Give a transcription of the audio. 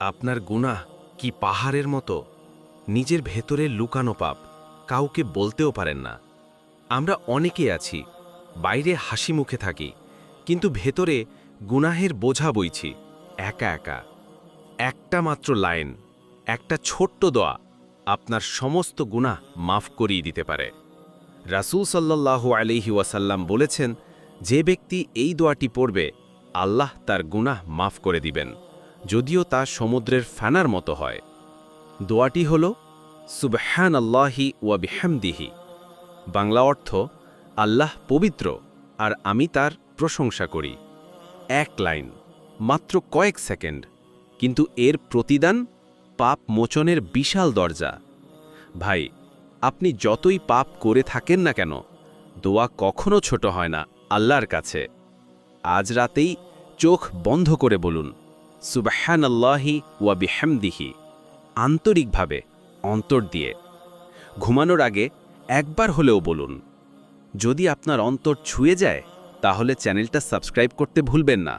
আপনার গুনাহ কি পাহাড়ের মতো, নিজের ভেতরে লুকানো পাপ, কাউকে বলতেও পারেন না। আমরা অনেকে আছি, বাইরে হাসি মুখে থাকি, কিন্তু ভেতরে গুনাহের বোঝা বইছি, একা একা। একটা মাত্র লাইন, একটা ছোট্ট দোয়া আপনার সমস্ত গুনাহ মাফ করিয়ে দিতে পারে। রাসূল সাল্লাল্লাহু আলাইহি ওয়াসাল্লাম বলেছেন, যে ব্যক্তি এই দোয়াটি পড়বে আল্লাহ তার গুনাহ মাফ করে দিবেন, যদিও তা সমুদ্রের ফেনার মতো হয়। দোয়াটি হল সুবহানাল্লাহি ওয়া বিহামদিহি। বাংলা অর্থ, আল্লাহ পবিত্র আর আমি তার প্রশংসা করি। এক লাইন, মাত্র কয়েক সেকেন্ড, কিন্তু এর প্রতিদান পাপ মোচনের বিশাল দরজা। ভাই, আপনি যতই পাপ করে থাকেন না কেন, দোয়া কখনো ছোট হয় না আল্লাহর কাছে। আজ রাতেই চোখ বন্ধ করে বলুন সুবহানাল্লাহি ওয়া বিহামদিহি, আন্তরিকভাবে, অন্তর দিয়ে। ঘুমানোর আগে একবার হলেও বলুন। যদি আপনার অন্তর ছুঁয়ে যায়, তাহলে চ্যানেলটা সাবস্ক্রাইব করতে ভুলবেন না।